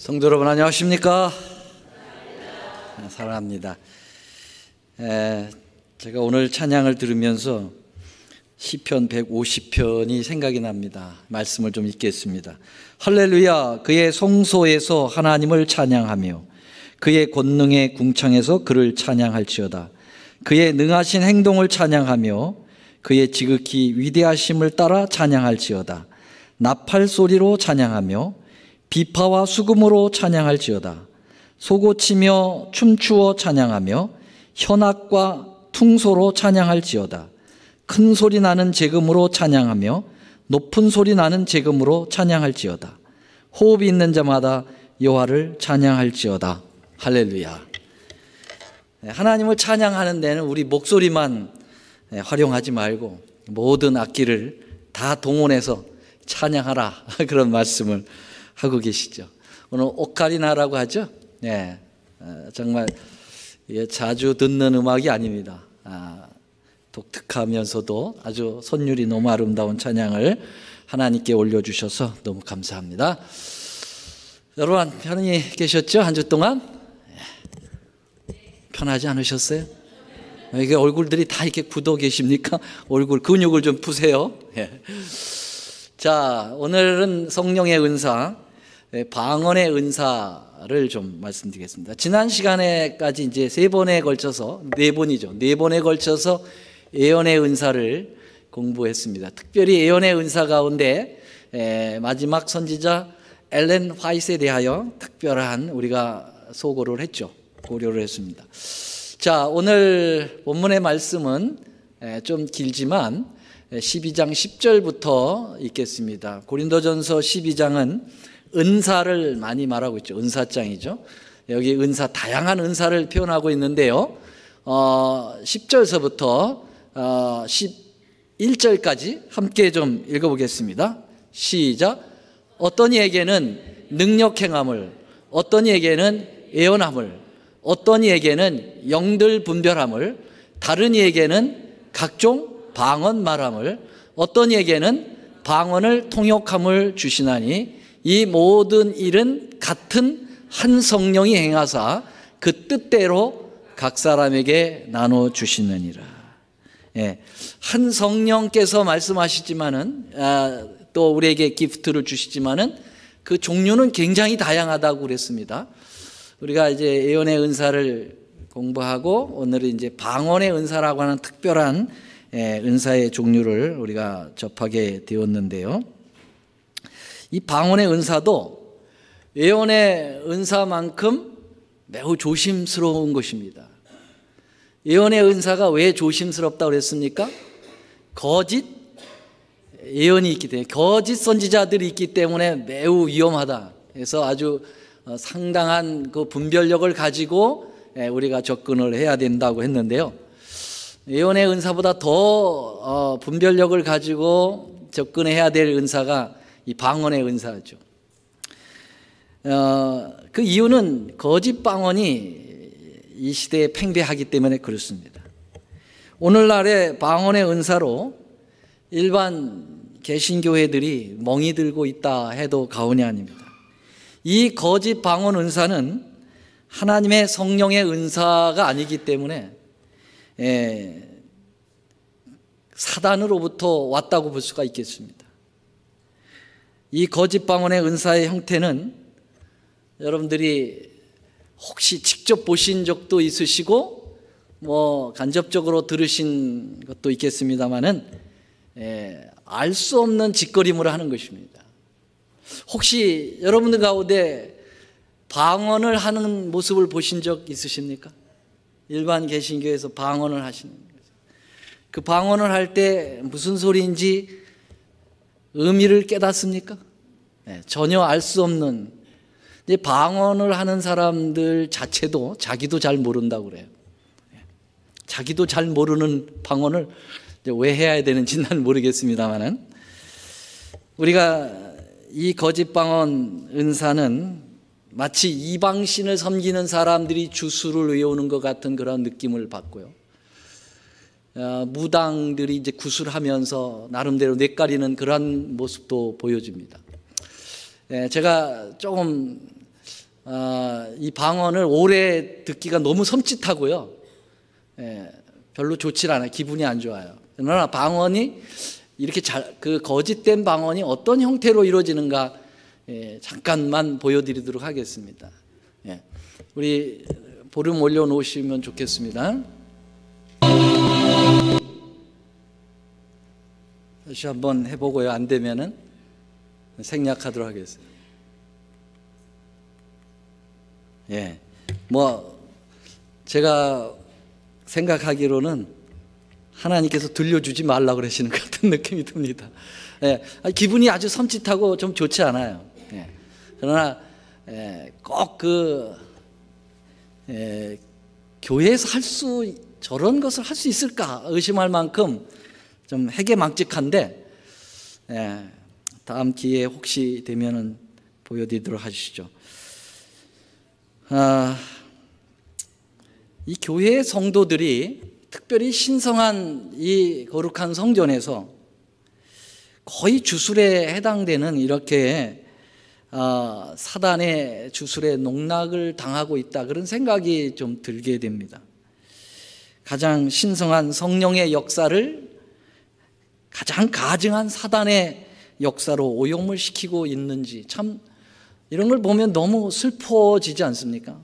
성도 여러분 안녕하십니까? 사랑합니다. 제가 오늘 찬양을 들으면서 시편 150편이 생각이 납니다. 말씀을 좀 읽겠습니다. 할렐루야, 그의 성소에서 하나님을 찬양하며 그의 권능의 궁창에서 그를 찬양할지어다. 그의 능하신 행동을 찬양하며 그의 지극히 위대하심을 따라 찬양할지어다. 나팔 소리로 찬양하며 비파와 수금으로 찬양할지어다. 소고치며 춤추어 찬양하며 현악과 퉁소로 찬양할지어다. 큰 소리 나는 제금으로 찬양하며 높은 소리 나는 제금으로 찬양할지어다. 호흡이 있는 자마다 여호와를 찬양할지어다. 할렐루야. 하나님을 찬양하는 데는 우리 목소리만 활용하지 말고 모든 악기를 다 동원해서 찬양하라, 그런 말씀을 하고 계시죠. 오늘 오카리나라고 하죠. 네, 정말 자주 듣는 음악이 아닙니다. 독특하면서도 아주 선율이 너무 아름다운 찬양을 하나님께 올려주셔서 너무 감사합니다. 여러분 편히 계셨죠? 한 주 동안? 편하지 않으셨어요? 이게 얼굴들이 다 이렇게 굳어 계십니까? 얼굴 근육을 좀 푸세요. 자, 오늘은 성령의 은사, 방언의 은사를 좀 말씀드리겠습니다. 지난 시간에까지 이제 네 번에 걸쳐서 예언의 은사를 공부했습니다. 특별히 예언의 은사 가운데 마지막 선지자 엘렌 화이트에 대하여 특별한 우리가 소고를 했죠. 고려를 했습니다. 자, 오늘 본문의 말씀은 좀 길지만 12장 10절부터 읽겠습니다. 고린도전서 12장은 은사를 많이 말하고 있죠. 은사장이죠. 여기 은사, 다양한 은사를 표현하고 있는데요. 10절서부터 11절까지 함께 좀 읽어보겠습니다. 시작. 어떤 이에게는 능력 행함을, 어떤 이에게는 예언함을, 어떤 이에게는 영들 분별함을, 다른 이에게는 각종 방언 말함을, 어떤 이에게는 방언을 통역함을 주시나니 이 모든 일은 같은 한 성령이 행하사 그 뜻대로 각 사람에게 나눠 주시느니라. 한 성령께서 말씀하시지만은 또 우리에게 기프트를 주시지만은 그 종류는 굉장히 다양하다고 그랬습니다. 우리가 이제 예언의 은사를 공부하고 오늘은 이제 방언의 은사라고 하는 특별한 은사의 종류를 우리가 접하게 되었는데요. 이 방언의 은사도 예언의 은사만큼 매우 조심스러운 것입니다. 예언의 은사가 왜 조심스럽다고 그랬습니까? 거짓 예언이 있기 때문에, 거짓 선지자들이 있기 때문에 매우 위험하다. 그래서 아주 상당한 그 분별력을 가지고 우리가 접근을 해야 된다고 했는데요. 예언의 은사보다 더 분별력을 가지고 접근해야 될 은사가 이 방언의 은사죠. 그 이유는 거짓 방언이 이 시대에 팽배하기 때문에 그렇습니다. 오늘날의 방언의 은사로 일반 개신교회들이 멍이 들고 있다 해도 과언이 아닙니다. 이 거짓 방언 은사는 하나님의 성령의 은사가 아니기 때문에 사단으로부터 왔다고 볼 수가 있겠습니다. 이 거짓 방언의 은사의 형태는 여러분들이 혹시 직접 보신 적도 있으시고 뭐 간접적으로 들으신 것도 있겠습니다만은 알 수 없는 짓거림을 하는 것입니다. 혹시 여러분들 가운데 방언을 하는 모습을 보신 적 있으십니까? 일반 개신교에서 방언을 하시는 거죠. 그 방언을 할 때 무슨 소리인지 의미를 깨닫습니까? 전혀 알 수 없는, 이제 방언을 하는 사람들 자체도 자기도 잘 모른다고 그래요. 자기도 잘 모르는 방언을 왜 해야 되는지 난 모르겠습니다만은, 우리가 이 거짓 방언 은사는 마치 이방신을 섬기는 사람들이 주술을 외우는 것 같은 그런 느낌을 받고요. 무당들이 이제 구술하면서 나름대로 뇌까리는 그런 모습도 보여줍니다. 제가 조금 이 방언을 오래 듣기가 너무 섬찟하고요. 별로 좋지 않아요. 기분이 안 좋아요. 그러나 방언이 이렇게 그 거짓된 방언이 어떤 형태로 이루어지는가 잠깐만 보여드리도록 하겠습니다. 우리 볼륨 올려놓으시면 좋겠습니다. 다시 한번 해보고요. 안 되면은 생략하도록 하겠습니다. 제가 생각하기로는 하나님께서 들려주지 말라고 그러시는 것 같은 느낌이 듭니다. 기분이 아주 섬찟하고 좀 좋지 않아요. 그러나 꼭 교회에서 저런 것을 할 수 있을까 의심할 만큼 좀 해괴망측한데, 다음 기회에 혹시 되면은 보여드리도록 하시죠. 이 교회의 성도들이 특별히 신성한 이 거룩한 성전에서 거의 주술에 해당되는 이렇게 사단의 주술에 농락을 당하고 있다, 그런 생각이 좀 들게 됩니다. 가장 신성한 성령의 역사를 가장 가증한 사단의 역사로 오염을 시키고 있는지, 참 이런 걸 보면 너무 슬퍼지지 않습니까?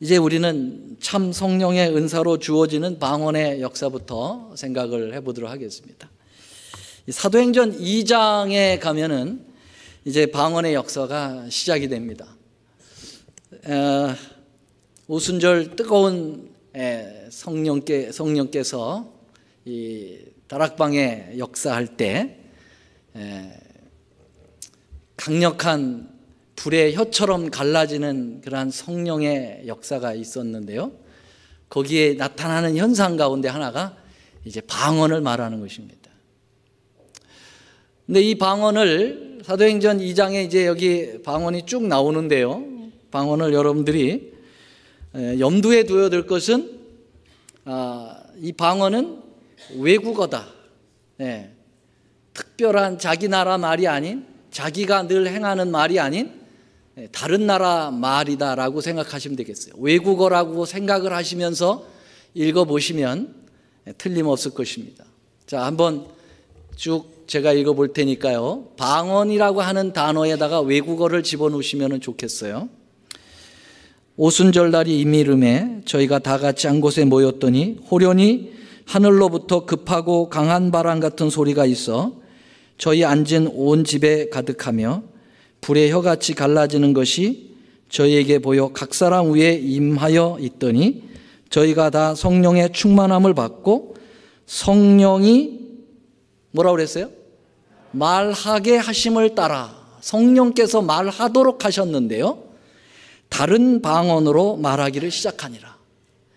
이제 우리는 참 성령의 은사로 주어지는 방언의 역사부터 생각을 해보도록 하겠습니다. 사도행전 2장에 가면은 이제 방언의 역사가 시작이 됩니다. 오순절 뜨거운 성령께서 이 다락방에 역사할 때 강력한 불의 혀처럼 갈라지는 그러한 성령의 역사가 있었는데요. 거기에 나타나는 현상 가운데 하나가 이제 방언을 말하는 것입니다. 근데 이 방언을 사도행전 2장에 이제 여기 방언이 쭉 나오는데요. 방언을 여러분들이 염두에 두어야 될 것은 이 방언은 외국어다. 특별한 자기 나라 말이 아닌, 자기가 늘 행하는 말이 아닌 다른 나라 말이다라고 생각하시면 되겠어요. 외국어라고 생각을 하시면서 읽어보시면 틀림없을 것입니다. 자, 한번 쭉 제가 읽어볼 테니까요. 방언이라고 하는 단어에다가 외국어를 집어넣으시면 좋겠어요. 오순절 날이 이미 이름에 저희가 다 같이 한 곳에 모였더니 호련히 하늘로부터 급하고 강한 바람 같은 소리가 있어 저희 앉은 온 집에 가득하며 불의 혀같이 갈라지는 것이 저희에게 보여 각 사람 위에 임하여 있더니 저희가 다 성령의 충만함을 받고 성령이 뭐라고 그랬어요? 말하게 하심을 따라 성령께서 말하도록 하셨는데요. 다른 방언으로 말하기를 시작하니라.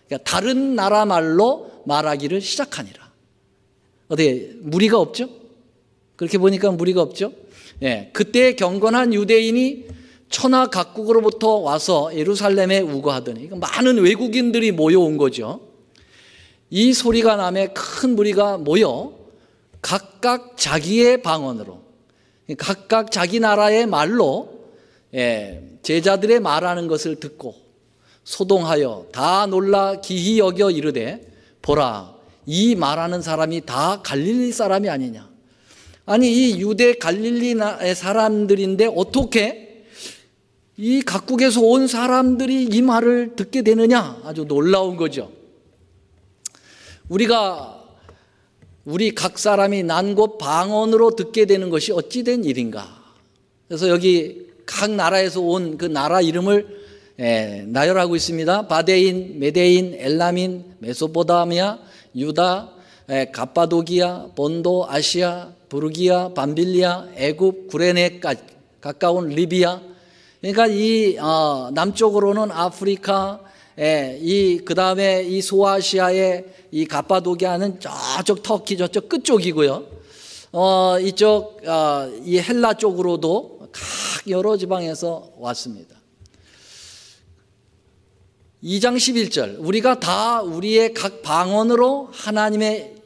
그러니까 다른 나라 말로 말하기를 시작하니라. 어떻게 무리가 없죠? 그렇게 보니까 무리가 없죠? 그때 경건한 유대인이 천하 각국으로부터 와서 예루살렘에 우거하더니 많은 외국인들이 모여온 거죠. 이 소리가 나매 큰 무리가 모여 각각 자기의 방언으로, 각각 자기 나라의 말로 제자들의 말하는 것을 듣고 소동하여 다 놀라 기히 여겨 이르되 보라, 이 말하는 사람이 다 갈릴리 사람이 아니냐. 아니, 이 유대 갈릴리의 사람들인데 어떻게 이 각국에서 온 사람들이 이 말을 듣게 되느냐. 아주 놀라운 거죠. 우리 각 사람이 난 곳 방언으로 듣게 되는 것이 어찌된 일인가. 그래서 여기 각 나라에서 온 그 나라 이름을 나열하고 있습니다. 바데인, 메데인, 엘라민, 메소포타미아, 유다, 갑바도기아, 본도, 아시아, 부르기아, 밤빌리아, 애굽, 구레네까지 가까운 리비아. 그러니까 이 남쪽으로는 아프리카, 그 다음에 이 소아시아의 이 갑바도기아는 저쪽 터키 저쪽 끝쪽이고요. 이쪽 이 헬라 쪽으로도 각 여러 지방에서 왔습니다. 2장 11절 우리가 다 우리의 각 방언으로 하나님의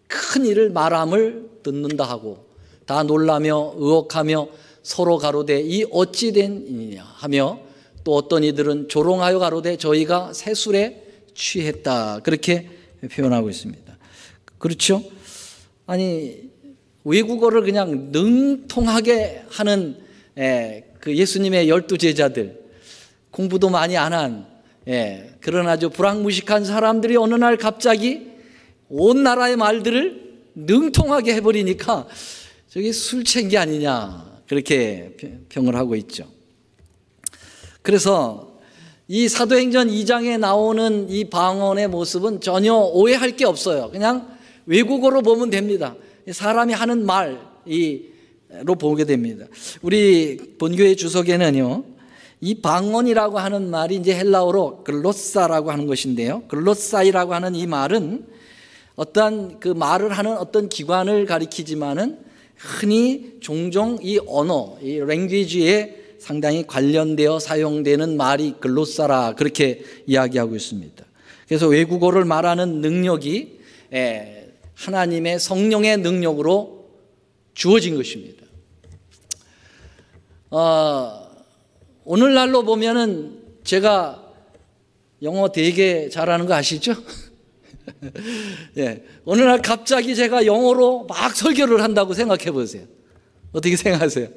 큰 일을 말함을 듣는다 하고 다 놀라며 의혹하며 서로 가로되 이 어찌 된이냐 하며 또 어떤 이들은 조롱하여 가로되 저희가 새술에 취했다. 그렇게 표현하고 있습니다. 그렇죠? 아니 외국어를 그냥 능통하게 하는 그 예수님의 12제자들, 공부도 많이 안 한 그런 아주 불황무식한 사람들이 어느 날 갑자기 온 나라의 말들을 능통하게 해버리니까 저게 술 취한 게 아니냐 그렇게 평을 하고 있죠. 그래서 이 사도행전 2장에 나오는 이 방언의 모습은 전혀 오해할 게 없어요. 그냥 외국어로 보면 됩니다. 사람이 하는 말로 보게 됩니다. 우리 본교의 주석에는요, 이 방언이라고 하는 말이 이제 헬라어로 글로사라고 하는 것인데요, 글로사이라고 하는 이 말은 어떤 그 말을 하는 어떤 기관을 가리키지만은 흔히 종종 이 언어, 이 랭귀지에 상당히 관련되어 사용되는 말이 글로사라 그렇게 이야기하고 있습니다. 그래서 외국어를 말하는 능력이 하나님의 성령의 능력으로 주어진 것입니다. 오늘날로 보면은 제가 영어 되게 잘하는 거 아시죠? 어느 날 갑자기 제가 영어로 막 설교를 한다고 생각해 보세요. 어떻게 생각하세요?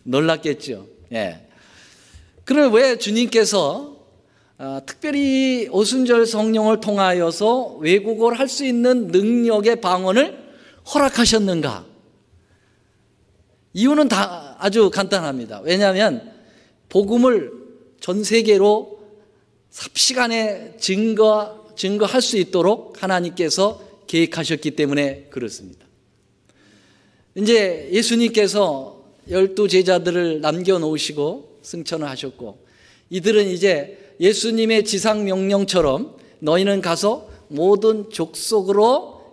놀랐겠죠. 그럼 왜 주님께서 특별히 오순절 성령을 통하여서 외국어를 할 수 있는 능력의 방언을 허락하셨는가? 이유는 다 아주 간단합니다. 왜냐하면 복음을 전 세계로 삽시간에 증거할 수 있도록 하나님께서 계획하셨기 때문에 그렇습니다. 이제 예수님께서 12제자들을 남겨놓으시고 승천을 하셨고, 이들은 이제 예수님의 지상 명령처럼 너희는 가서 모든 족속으로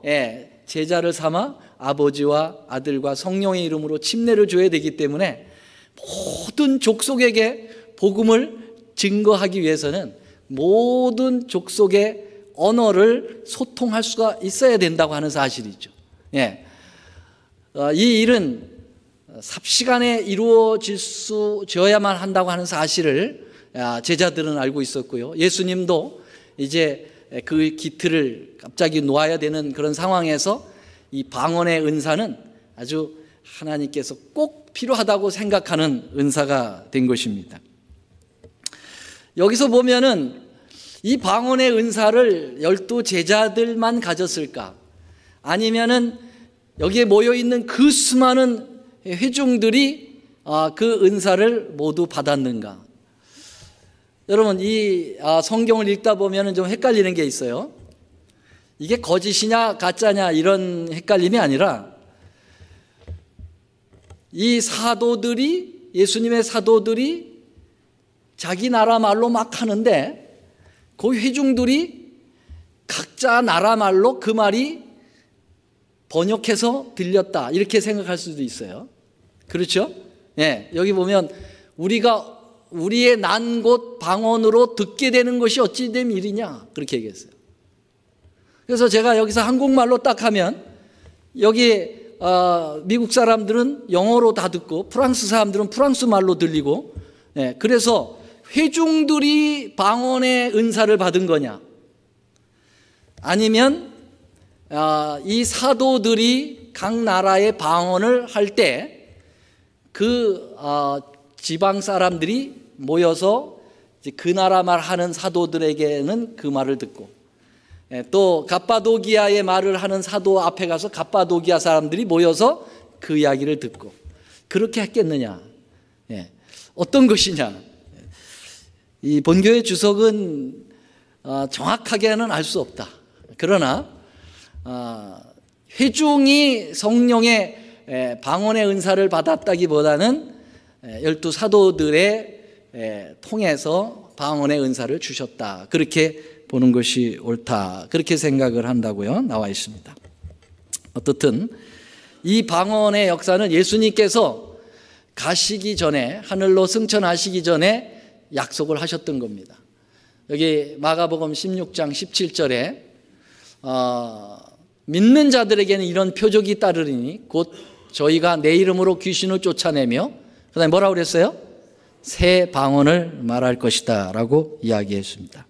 제자를 삼아 아버지와 아들과 성령의 이름으로 침례를 줘야 되기 때문에 모든 족속에게 복음을 증거하기 위해서는 모든 족속의 언어를 소통할 수가 있어야 된다고 하는 사실이죠. 이 일은 삽시간에 이루어져야만 한다고 하는 사실을 제자들은 알고 있었고요. 예수님도 이제 그 기틀을 갑자기 놓아야 되는 그런 상황에서 이 방언의 은사는 아주 하나님께서 꼭 필요하다고 생각하는 은사가 된 것입니다. 여기서 보면은 이 방언의 은사를 12제자들만 가졌을까? 아니면은 여기에 모여있는 그 수많은 회중들이 그 은사를 모두 받았는가? 여러분, 이 성경을 읽다 보면 좀 헷갈리는 게 있어요. 이게 거짓이냐 가짜냐 이런 헷갈림이 아니라 이 사도들이, 예수님의 사도들이 자기 나라 말로 막 하는데 그 회중들이 각자 나라 말로 그 말이 번역해서 들렸다 이렇게 생각할 수도 있어요. 그렇죠? 여기 보면 우리의 난 곳 방언으로 듣게 되는 것이 어찌 된 일이냐 그렇게 얘기했어요. 그래서 제가 여기서 한국말로 딱 하면 여기 미국 사람들은 영어로 다 듣고 프랑스 사람들은 프랑스 말로 들리고, 그래서 회중들이 방언의 은사를 받은 거냐, 아니면 이 사도들이 각 나라의 방언을 할 때 그 지방 사람들이 모여서 그 나라 말 하는 사도들에게는 그 말을 듣고, 또 갑바도기아의 말을 하는 사도 앞에 가서 갑바도기아 사람들이 모여서 그 이야기를 듣고, 그렇게 했겠느냐? 어떤 것이냐? 이 본교의 주석은 정확하게는 알 수 없다. 그러나 회중이 성령의 방언의 은사를 받았다기보다는 12사도들의 통해서 방언의 은사를 주셨다. 그렇게 보는 것이 옳다. 그렇게 생각을 한다고요. 나와 있습니다. 어떻든 이 방언의 역사는 예수님께서 가시기 전에, 하늘로 승천하시기 전에 약속을 하셨던 겁니다. 여기 마가복음 16장 17절에 믿는 자들에게는 이런 표적이 따르리니 곧 저희가 내 이름으로 귀신을 쫓아내며 그 다음에 뭐라고 그랬어요? 새 방언을 말할 것이다 라고 이야기했습니다.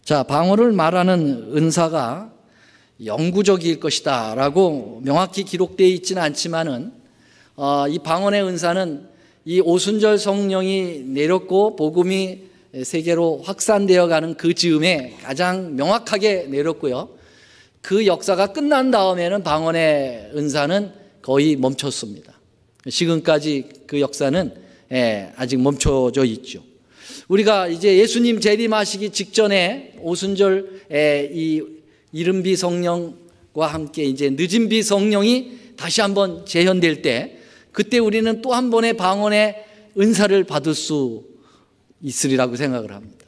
자, 방언을 말하는 은사가 영구적일 것이다 라고 명확히 기록되어 있지는 않지만은 이 방언의 은사는 이 오순절 성령이 내렸고 복음이 세계로 확산되어 가는 그 즈음에 가장 명확하게 내렸고요. 그 역사가 끝난 다음에는 방언의 은사는 거의 멈췄습니다. 지금까지 그 역사는 아직 멈춰져 있죠. 우리가 이제 예수님 재림하시기 직전에 오순절 이 이른비 성령과 함께 이제 늦은비 성령이 다시 한번 재현될 때 그때 우리는 또 한 번의 방언의 은사를 받을 수 있으리라고 생각을 합니다.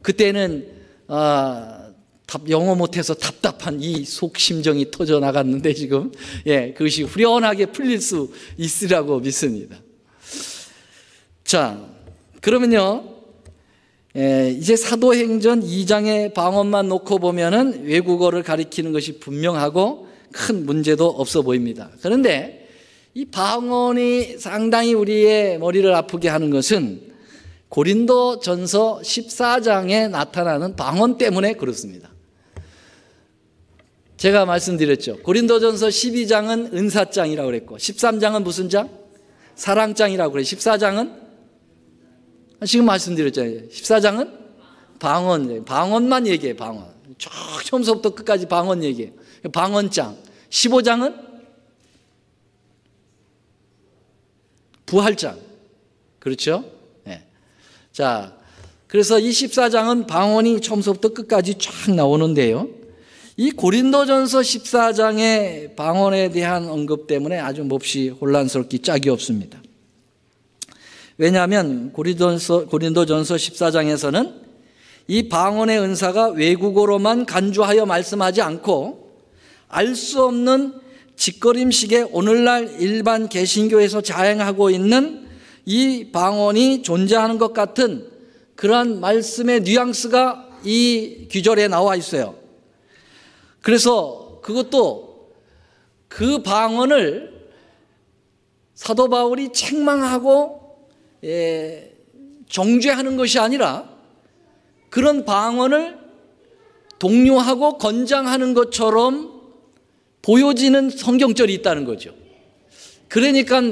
그때는 영어 못해서 답답한 이 속심정이 터져 나갔는데 지금 그것이 후련하게 풀릴 수 있으리라고 믿습니다. 자, 그러면요 이제 사도행전 2장의 방언만 놓고 보면은 외국어를 가리키는 것이 분명하고 큰 문제도 없어 보입니다. 그런데 이 방언이 상당히 우리의 머리를 아프게 하는 것은 고린도전서 14장에 나타나는 방언 때문에 그렇습니다. 제가 말씀드렸죠. 고린도전서 12장은 은사장이라고 그랬고 13장은 무슨 장? 사랑장이라고 그래요. 14장은 지금 말씀드렸잖아요. 14장은 방언만 얘기해요. 방언. 처음부터 끝까지 방언 얘기해요. 방언장. 15장은 부활장. 그렇죠? 네. 자, 그래서 이 14장은 방언이 처음부터 끝까지 쫙 나오는데요. 이 고린도전서 14장의 방언에 대한 언급 때문에 아주 몹시 혼란스럽기 짝이 없습니다. 왜냐하면 고린도전서 14장에서는 이 방언의 은사가 외국어로만 간주하여 말씀하지 않고 알 수 없는 짓거림식의 오늘날 일반 개신교에서 자행하고 있는 이 방언이 존재하는 것 같은 그러한 말씀의 뉘앙스가 이 귀절에 나와 있어요. 그래서 그것도 그 방언을 사도 바울이 책망하고 정죄하는 것이 아니라 그런 방언을 독려하고 권장하는 것처럼 보여지는 성경절이 있다는 거죠. 그러니까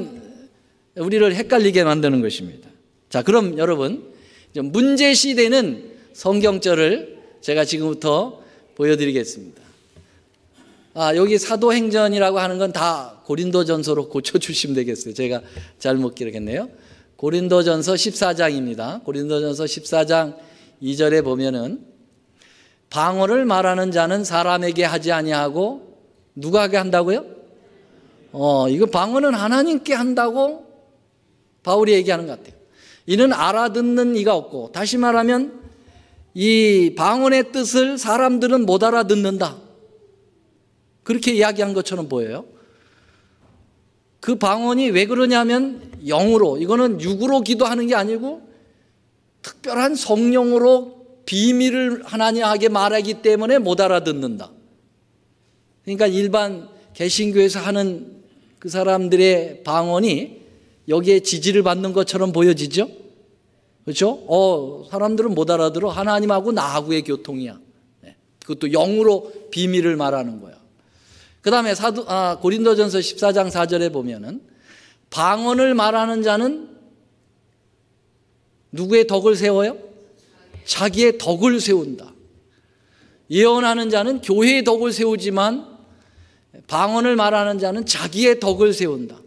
우리를 헷갈리게 만드는 것입니다. 자, 그럼 여러분 문제시되는 성경절을 제가 지금부터 보여드리겠습니다. 여기 사도행전이라고 하는 건 다 고린도전서로 고쳐주시면 되겠어요. 제가 잘못 기록했네요. 고린도전서 14장입니다. 고린도전서 14장 2절에 보면은 방언을 말하는 자는 사람에게 하지 아니하고 누구에게 한다고요? 이거 방언은 하나님께 한다고 바울이 얘기하는 것 같아요. 이는 알아듣는 이가 없고, 다시 말하면 이 방언의 뜻을 사람들은 못 알아듣는다. 그렇게 이야기한 것처럼 보여요. 그 방언이 왜 그러냐면 영으로, 이거는 육으로 기도하는 게 아니고 특별한 성령으로 비밀을 하나님에게 말하기 때문에 못 알아듣는다. 그러니까 일반 개신교에서 하는 그 사람들의 방언이 여기에 지지를 받는 것처럼 보여지죠? 그렇죠? 사람들은 못 알아들어. 하나님하고 나하고의 교통이야. 그것도 영으로 비밀을 말하는 거야. 그 다음에 고린도전서 14장 4절에 보면은 방언을 말하는 자는 누구의 덕을 세워요? 자기의 덕을 세운다. 예언하는 자는 교회의 덕을 세우지만 방언을 말하는 자는 자기의 덕을 세운다.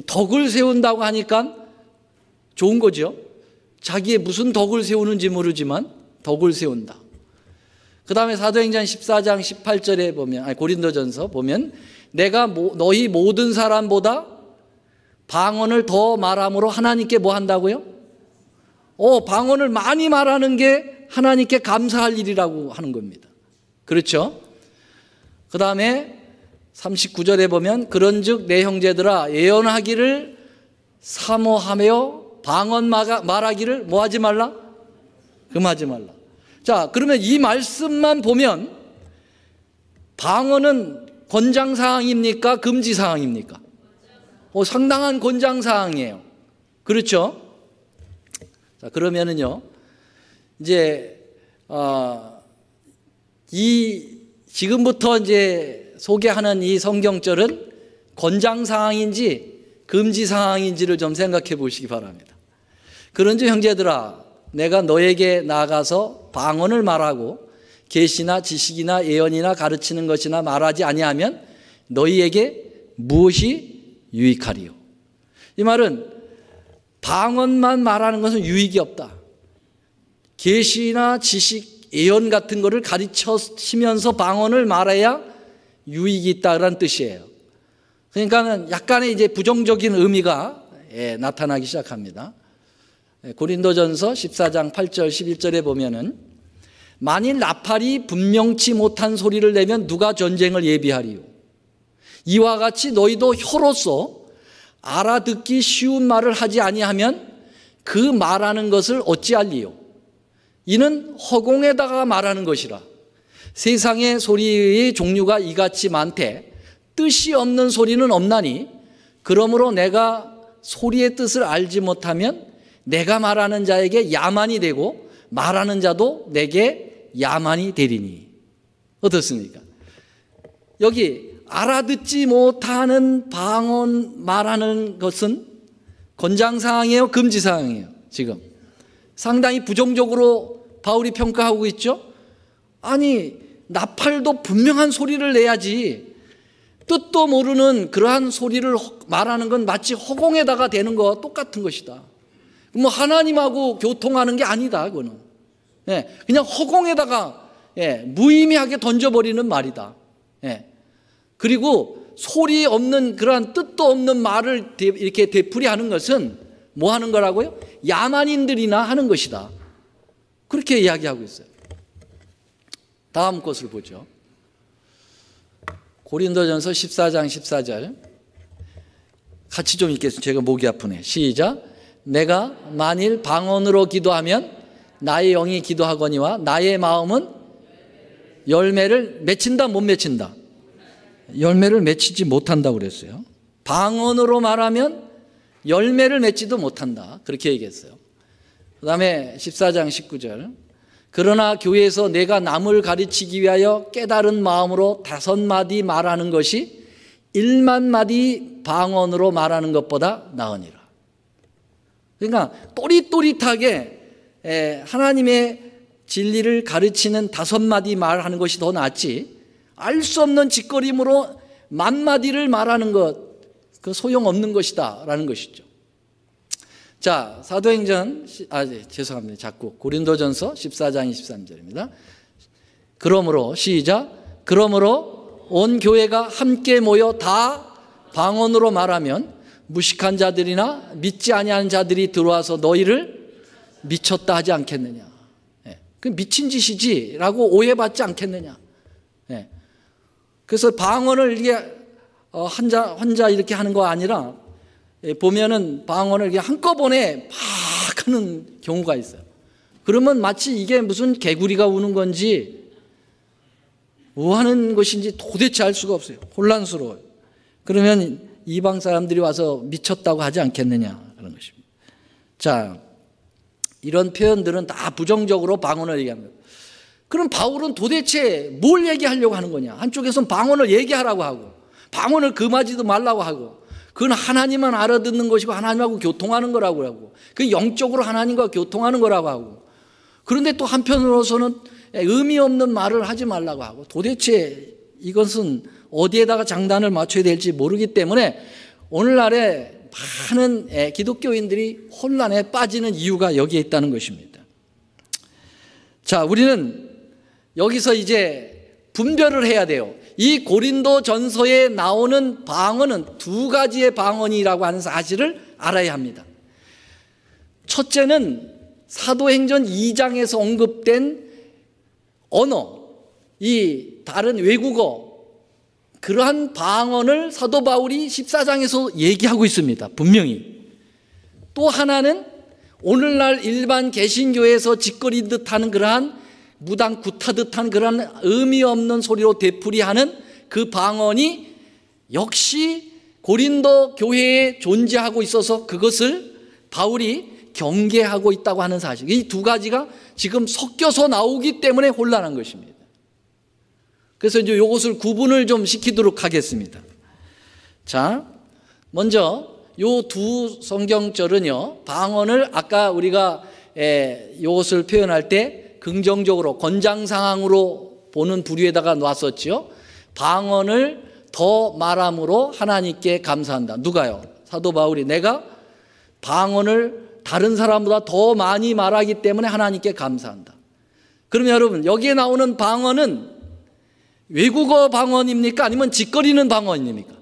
덕을 세운다고 하니까 좋은 거죠. 자기의 무슨 덕을 세우는지 모르지만 덕을 세운다. 그 다음에 사도행전 14장 18절에 보면, 고린도전서 보면 내가 너희 모든 사람보다 방언을 더 말함으로 하나님께 뭐 한다고요? 방언을 많이 말하는 게 하나님께 감사할 일이라고 하는 겁니다. 그렇죠? 그 다음에 39절에 보면 그런즉 내 형제들아 예언하기를 사모하며 방언 말하기를 뭐 하지 말라? 금하지 말라. 자, 그러면 이 말씀만 보면 방언은 권장사항입니까? 금지사항입니까? 상당한 권장사항이에요. 그렇죠? 자, 그러면은요, 이제, 지금부터 이제 소개하는 이 성경절은 권장사항인지 금지사항인지를 좀 생각해 보시기 바랍니다. 그런즉 형제들아, 내가 너에게 나아가서 방언을 말하고 계시나 지식이나 예언이나 가르치는 것이나 말하지 아니하면 너희에게 무엇이 유익하리요? 이 말은 방언만 말하는 것은 유익이 없다. 계시나 지식, 예언 같은 거를 가르치면서 방언을 말해야 유익이 있다는 뜻이에요. 그러니까는 약간의 이제 부정적인 의미가 나타나기 시작합니다. 고린도전서 14장 8절 11절에 보면은 만일 나팔이 분명치 못한 소리를 내면 누가 전쟁을 예비하리요? 이와 같이 너희도 혀로서 알아듣기 쉬운 말을 하지 아니하면 그 말하는 것을 어찌할리요? 이는 허공에다가 말하는 것이라. 세상의 소리의 종류가 이같이 많되 뜻이 없는 소리는 없나니 그러므로 내가 소리의 뜻을 알지 못하면 내가 말하는 자에게 야만이 되고 말하는 자도 내게 야만이 되리니. 어떻습니까? 여기 알아듣지 못하는 방언 말하는 것은 권장사항이에요? 금지사항이에요? 지금 상당히 부정적으로 바울이 평가하고 있죠. 아니, 나팔도 분명한 소리를 내야지 뜻도 모르는 그러한 소리를 말하는 건 마치 허공에다가 대는 거와 똑같은 것이다. 뭐 하나님하고 교통하는 게 아니다. 그거는 그냥 허공에다가 무의미하게 던져버리는 말이다. 그리고 소리 없는 그러한 뜻도 없는 말을 이렇게 되풀이하는 것은 뭐 하는 거라고요? 야만인들이나 하는 것이다. 그렇게 이야기하고 있어요. 다음 것을 보죠. 고린도전서 14장 14절 같이 좀 읽겠습니다. 제가 목이 아프네. 시작. 내가 만일 방언으로 기도하면 나의 영이 기도하거니와 나의 마음은 열매를 맺힌다 못 맺힌다? 열매를 맺히지 못한다고 그랬어요. 방언으로 말하면 열매를 맺지도 못한다. 그렇게 얘기했어요. 그 다음에 14장 19절 그러나 교회에서 내가 남을 가르치기 위하여 깨달은 마음으로 5마디 말하는 것이 1만마디 방언으로 말하는 것보다 나으니라. 그러니까 또릿또릿하게 하나님의 진리를 가르치는 5마디 말하는 것이 더 낫지 알 수 없는 짓거림으로 10,000마디를 말하는 것, 그 소용없는 것이다 라는 것이죠. 자, 사도행전, 죄송합니다. 자꾸 고린도전서 14장 23절입니다. 그러므로 시작. 그러므로 온 교회가 함께 모여 다 방언으로 말하면 무식한 자들이나 믿지 아니하는 자들이 들어와서 너희를 미쳤다 하지 않겠느냐. 그 미친 짓이지라고 오해받지 않겠느냐. 그래서 방언을 이게 혼자 이렇게 하는 거 아니라 보면은 방언을 이렇게 한꺼번에 막 하는 경우가 있어요. 그러면 마치 이게 무슨 개구리가 우는 건지 뭐 하는 것인지 도대체 알 수가 없어요. 혼란스러워요. 그러면 이방 사람들이 와서 미쳤다고 하지 않겠느냐 그런 것입니다. 자, 이런 표현들은 다 부정적으로 방언을 얘기합니다. 그럼 바울은 도대체 뭘 얘기하려고 하는 거냐? 한쪽에서는 방언을 얘기하라고 하고 방언을 금하지도 말라고 하고 그건 하나님만 알아듣는 것이고 하나님하고 교통하는 거라고 하고 그 영적으로 하나님과 교통하는 거라고 하고 그런데 또 한편으로서는 의미 없는 말을 하지 말라고 하고 도대체 이것은 어디에다가 장단을 맞춰야 될지 모르기 때문에 오늘날에 많은 기독교인들이 혼란에 빠지는 이유가 여기에 있다는 것입니다. 자, 우리는 여기서 이제 분별을 해야 돼요. 이 고린도 전서에 나오는 방언은 2가지의 방언이라고 하는 사실을 알아야 합니다. 첫째는 사도행전 2장에서 언급된 언어, 이 다른 외국어, 그러한 방언을 사도 바울이 14장에서 얘기하고 있습니다. 분명히. 또 하나는 오늘날 일반 개신교에서 짓거리듯 하는 그러한 무당 굿하듯한 그런 의미 없는 소리로 되풀이하는 그 방언이 역시 고린도 교회에 존재하고 있어서 그것을 바울이 경계하고 있다고 하는 사실, 이 두 가지가 지금 섞여서 나오기 때문에 혼란한 것입니다. 그래서 이제 이것을 구분을 좀 시키도록 하겠습니다. 자, 먼저 요 두 성경절은요, 방언을 아까 우리가 이것을 표현할 때 긍정적으로 권장상황으로 보는 부류에다가 놨었죠. 방언을 더 말함으로 하나님께 감사한다. 누가요? 사도 바울이 내가 방언을 다른 사람보다 더 많이 말하기 때문에 하나님께 감사한다. 그러면 여러분, 여기에 나오는 방언은 외국어 방언입니까? 아니면 짓거리는 방언입니까?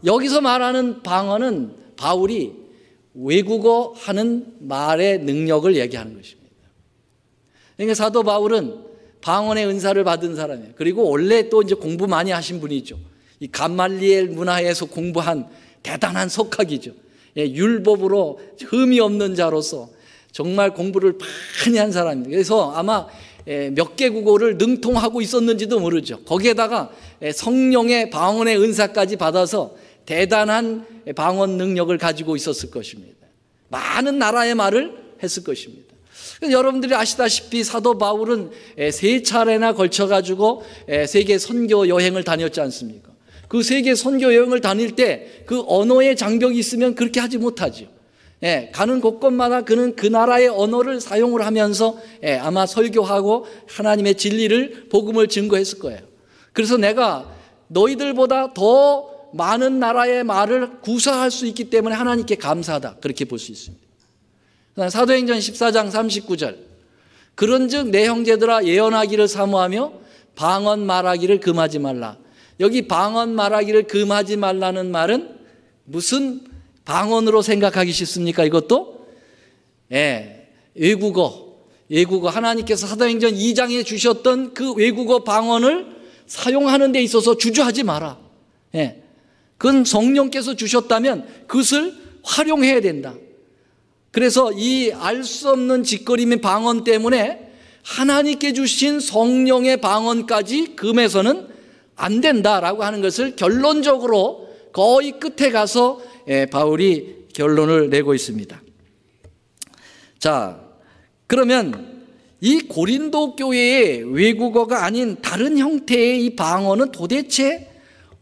여기서 말하는 방언은 바울이 외국어 하는 말의 능력을 얘기하는 것입니다. 그러니까 사도 바울은 방언의 은사를 받은 사람이에요. 그리고 원래 또 이제 공부 많이 하신 분이죠. 이 감말리엘 문화에서 공부한 대단한 석학이죠. 율법으로 흠이 없는 자로서 정말 공부를 많이 한 사람입니다. 그래서 아마 몇 개 국어를 능통하고 있었는지도 모르죠. 거기에다가 성령의 방언의 은사까지 받아서 대단한 방언 능력을 가지고 있었을 것입니다. 많은 나라의 말을 했을 것입니다. 여러분들이 아시다시피 사도 바울은 3차례나 걸쳐가지고 세계 선교 여행을 다녔지 않습니까? 그 세계 선교 여행을 다닐 때 그 언어의 장벽이 있으면 그렇게 하지 못하죠. 가는 곳곳마다 그는 그 나라의 언어를 사용을 하면서 아마 설교하고 하나님의 진리를, 복음을 증거했을 거예요. 그래서 내가 너희들보다 더 많은 나라의 말을 구사할 수 있기 때문에 하나님께 감사하다, 그렇게 볼 수 있습니다. 사도행전 14장 39절, 그런즉 내 형제들아 예언하기를 사모하며 방언 말하기를 금하지 말라. 여기 방언 말하기를 금하지 말라는 말은 무슨 방언으로 생각하기 쉽습니까? 이것도 외국어 하나님께서 사도행전 2장에 주셨던 그 외국어 방언을 사용하는 데 있어서 주저하지 마라. 그건 성령께서 주셨다면 그것을 활용해야 된다. 그래서 이 알 수 없는 짓거림의 방언 때문에 하나님께 주신 성령의 방언까지 금해서는 안 된다라고 하는 것을 결론적으로 거의 끝에 가서 바울이 결론을 내고 있습니다. 자, 그러면 이 고린도 교회의 외국어가 아닌 다른 형태의 이 방언은 도대체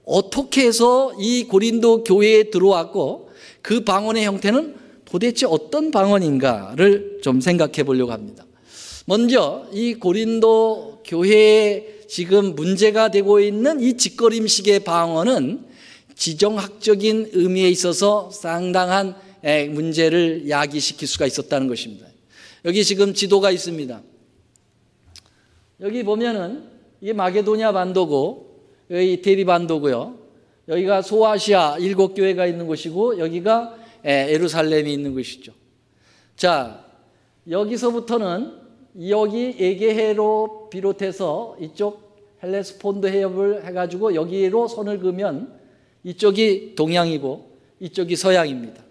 어떻게 해서 이 고린도 교회에 들어왔고 그 방언의 형태는 도대체 어떤 방언인가를 좀 생각해 보려고 합니다. 먼저 이 고린도 교회에 지금 문제가 되고 있는 이 짓거림식의 방언은 지정학적인 의미에 있어서 상당한 문제를 야기시킬 수가 있었다는 것입니다. 여기 지금 지도가 있습니다. 여기 보면은 이게 마게도냐 반도고 여기 이태리 반도고요. 여기가 소아시아 7교회가 있는 곳이고 여기가 예루살렘이 있는 것이죠. 자, 여기서부터는 여기 에게해로 비롯해서 이쪽 헬레스폰드 해협을 해가지고 여기로 선을 그으면 이쪽이 동양이고 이쪽이 서양입니다.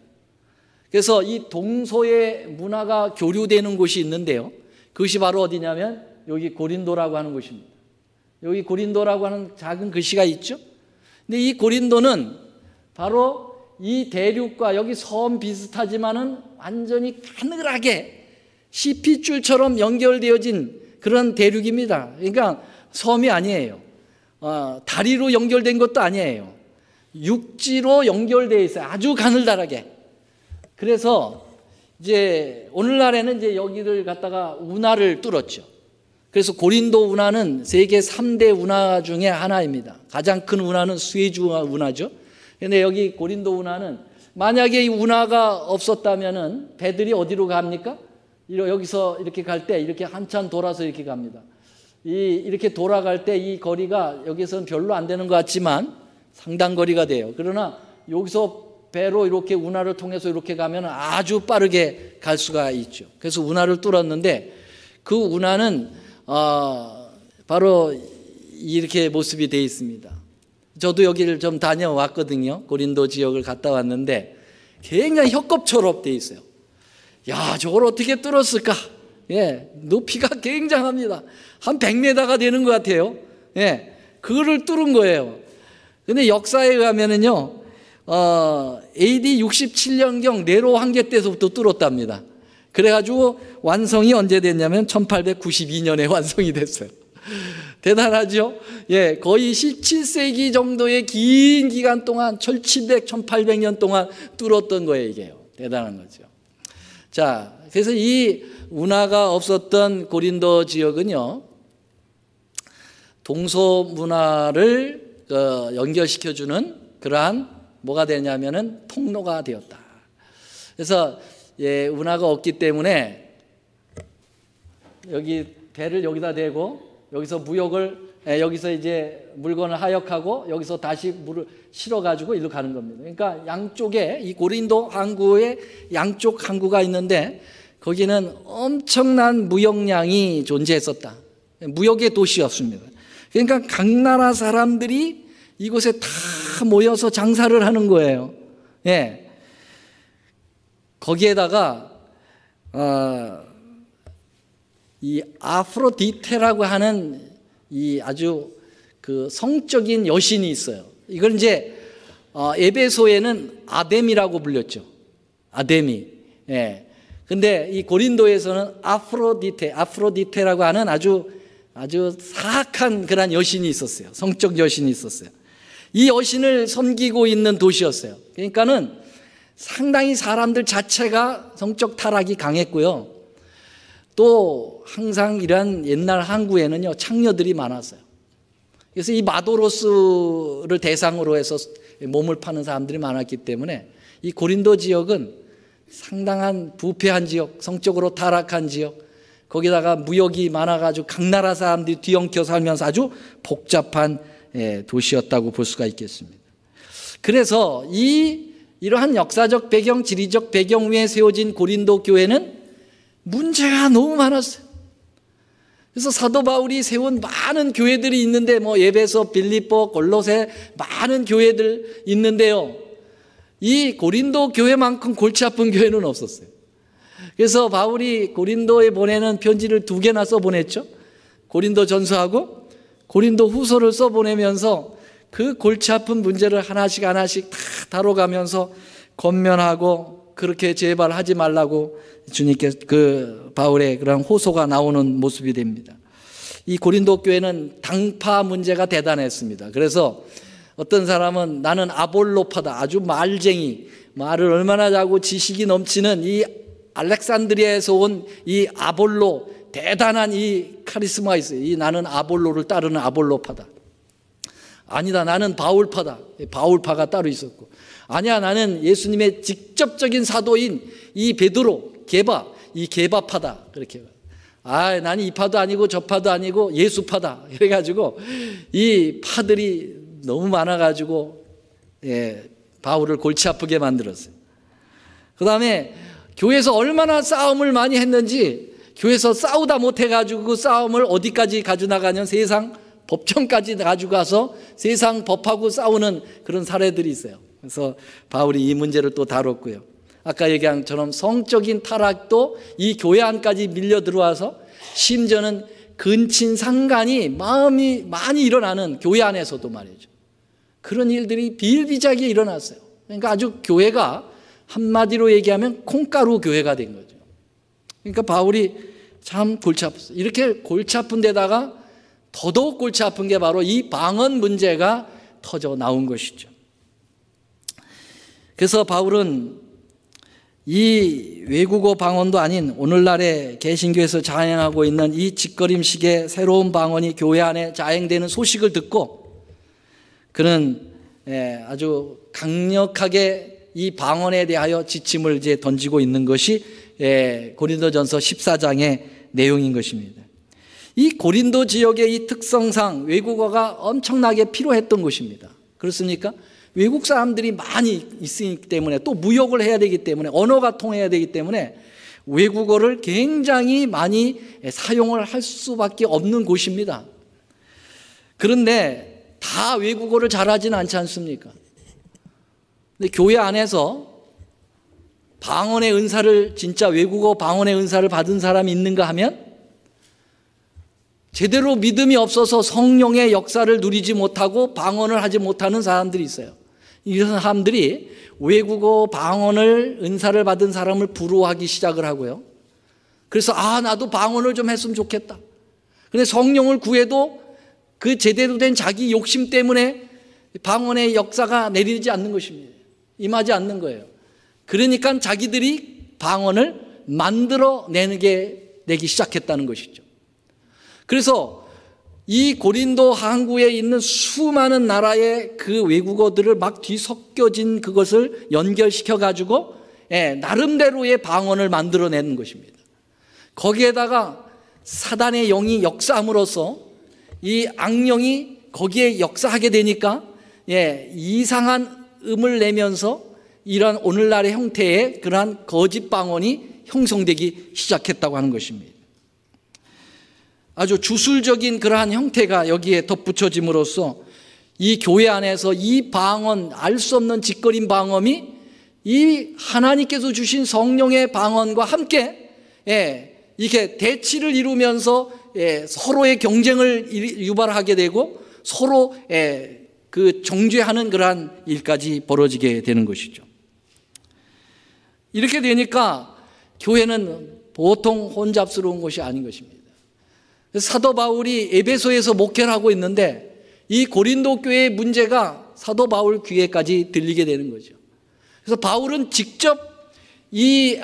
그래서 이 동서의 문화가 교류되는 곳이 있는데요. 그것이 바로 어디냐면 여기 고린도라고 하는 곳입니다. 여기 고린도라고 하는 작은 글씨가 있죠. 근데 이 고린도는 바로 이 대륙과 여기 섬 비슷하지만은 완전히 가늘하게 CP줄처럼 연결되어진 그런 대륙입니다. 그러니까 섬이 아니에요. 다리로 연결된 것도 아니에요. 육지로 연결되어 있어요. 아주 가늘다랗게. 그래서 이제 오늘날에는 이제 여기를 갖다가 운하를 뚫었죠. 그래서 고린도 운하는 세계 3대 운하 중에 하나입니다. 가장 큰 운하는 수에즈 운하죠. 그런데 여기 고린도 운하는 만약에 이 운하가 없었다면은 배들이 어디로 갑니까? 여기서 이렇게 갈 때 이렇게 한참 돌아서 이렇게 갑니다. 이렇게 돌아갈 때 이 거리가 여기서는 별로 안 되는 것 같지만 상당 거리가 돼요. 그러나 여기서 배로 이렇게 운하를 통해서 이렇게 가면 아주 빠르게 갈 수가 있죠. 그래서 운하를 뚫었는데 그 운하는 바로 이렇게 모습이 되어 있습니다. 저도 여기를 좀 다녀왔거든요. 고린도 지역을 갔다 왔는데 굉장히 혁겁처럼 되어 있어요. 야, 저걸 어떻게 뚫었을까? 높이가 굉장합니다. 한 100m가 되는 것 같아요. 그거를 뚫은 거예요. 근데 역사에 의하면은요, AD 67년경 네로 황제 때서부터 뚫었답니다. 그래가지고 완성이 언제 됐냐면 1892년에 완성이 됐어요. 대단하죠? 예, 거의 17세기 정도의 긴 기간 동안 1700, 1800년 동안 뚫었던 거예요, 이게요. 대단한 거죠. 자, 그래서 이 운하가 없었던 고린도 지역은요, 동서 문화를 연결시켜주는 그러한 뭐가 되냐면은 통로가 되었다. 그래서 예, 운하가 없기 때문에 여기 배를 여기다 대고 여기서 무역을 여기서 이제 물건을 하역하고 여기서 다시 물을 실어 가지고 일로 가는 겁니다. 그러니까 양쪽에 이 고린도 항구에 양쪽 항구가 있는데 거기는 엄청난 무역량이 존재했었다. 무역의 도시였습니다. 그러니까 각 나라 사람들이 이곳에 다 모여서 장사를 하는 거예요. 예. 거기에다가 이 아프로디테라고 하는 이 아주 그 성적인 여신이 있어요. 이걸 이제 에베소에는 아데미라고 불렸죠. 아데미. 예. 근데 이 고린도에서는 아프로디테라고 하는 아주 사악한 그런 여신이 있었어요. 성적 여신이 있었어요. 이 여신을 섬기고 있는 도시였어요. 그러니까는 상당히 사람들 자체가 성적 타락이 강했고요. 또 항상 이런 옛날 항구에는요, 창녀들이 많았어요. 그래서 이 마도로스를 대상으로 해서 몸을 파는 사람들이 많았기 때문에 이 고린도 지역은 상당한 부패한 지역, 성적으로 타락한 지역, 거기다가 무역이 많아가지고 각 나라 사람들이 뒤엉켜 살면서 아주 복잡한 도시였다고 볼 수가 있겠습니다. 그래서 이러한 역사적 배경, 지리적 배경 위에 세워진 고린도 교회는 문제가 너무 많았어요. 그래서 사도 바울이 세운 많은 교회들이 있는데 뭐 에베소, 빌립보, 골로새 많은 교회들 있는데요. 이 고린도 교회만큼 골치 아픈 교회는 없었어요. 그래서 바울이 고린도에 보내는 편지를 2개나 써보냈죠. 고린도 전서하고 고린도 후서를 써보내면서 그 골치 아픈 문제를 하나씩 다 다뤄가면서 권면하고 그렇게 제발 하지 말라고 주님께 그 바울의 그런 호소가 나오는 모습이 됩니다. 이 고린도 교회는 당파 문제가 대단했습니다. 그래서 어떤 사람은 나는 아볼로파다, 아주 말쟁이, 말을 얼마나 잘하고 지식이 넘치는 이 알렉산드리아에서 온 이 아볼로, 대단한 이 카리스마가 있어요. 나는 아볼로를 따르는 아볼로파다. 아니다, 나는 바울파다. 바울파가 따로 있었고, 아니야, 나는 예수님의 직접적인 사도인 이 베드로, 이 게바파다. 그렇게. 나는 이 파도 아니고 저 파도 아니고 예수파다. 그래가지고 이 파들이 너무 많아가지고 바울을 골치 아프게 만들었어요. 그 다음에 교회에서 얼마나 싸움을 많이 했는지, 교회에서 싸우다 못해가지고 그 싸움을 어디까지 가져나가냐면 세상 법정까지 가지고 가서 세상 법하고 싸우는 그런 사례들이 있어요. 그래서 바울이 이 문제를 또 다뤘고요. 아까 얘기한 것처럼 성적인 타락도 이 교회 안까지 밀려 들어와서 심지어는 근친 상간이 마음이 많이 일어나는 교회 안에서도 말이죠. 그런 일들이 비일비재하게 일어났어요. 그러니까 아주 교회가 한마디로 얘기하면 콩가루 교회가 된 거죠. 그러니까 바울이 참 골치 아팠어요. 이렇게 골치 아픈 데다가 더더욱 골치 아픈 게 바로 이 방언 문제가 터져 나온 것이죠. 그래서 바울은 이 외국어 방언도 아닌 오늘날의 개신교에서 자행하고 있는 이 짓거림식의 새로운 방언이 교회 안에 자행되는 소식을 듣고 그는 아주 강력하게 이 방언에 대하여 지침을 이제 던지고 있는 것이 고린도전서 14장의 내용인 것입니다. 이 고린도 지역의 이 특성상 외국어가 엄청나게 필요했던 것입니다. 그렇습니까? 외국 사람들이 많이 있기 때문에 또 무역을 해야 되기 때문에 언어가 통해야 되기 때문에 외국어를 굉장히 많이 사용을 할 수밖에 없는 곳입니다. 그런데 다 외국어를 잘하지는 않지 않습니까? 근데 교회 안에서 방언의 은사를, 진짜 외국어 방언의 은사를 받은 사람이 있는가 하면 제대로 믿음이 없어서 성령의 역사를 누리지 못하고 방언을 하지 못하는 사람들이 있어요. 이런 사람들이 외국어 방언을 은사를 받은 사람을 부러워하기 시작을 하고요. 그래서 나도 방언을 좀 했으면 좋겠다. 근데 성령을 구해도 그 제대로 된 자기 욕심 때문에 방언의 역사가 내리지 않는 것입니다. 임하지 않는 거예요. 그러니까 자기들이 방언을 만들어내기 시작했다는 것이죠. 그래서 이 고린도 항구에 있는 수많은 나라의 그 외국어들을 막 뒤섞여진 그것을 연결시켜 가지고 나름대로의 방언을 만들어내는 것입니다. 거기에다가 사단의 영이 역사함으로써 이 악령이 거기에 역사하게 되니까 이상한 음을 내면서 이러한 오늘날의 형태의 그러한 거짓 방언이 형성되기 시작했다고 하는 것입니다. 아주 주술적인 그러한 형태가 여기에 덧붙여짐으로써 이 교회 안에서 이 방언, 알 수 없는 짓거린 방언이 이 하나님께서 주신 성령의 방언과 함께 이렇게 대치를 이루면서 서로의 경쟁을 유발하게 되고 서로 그 정죄하는 그러한 일까지 벌어지게 되는 것이죠. 이렇게 되니까 교회는 보통 혼잡스러운 것이 아닌 것입니다. 사도 바울이 에베소에서 목회를 하고 있는데 이 고린도 교회의 문제가 사도 바울 귀에까지 들리게 되는 거죠. 그래서 바울은 직접 이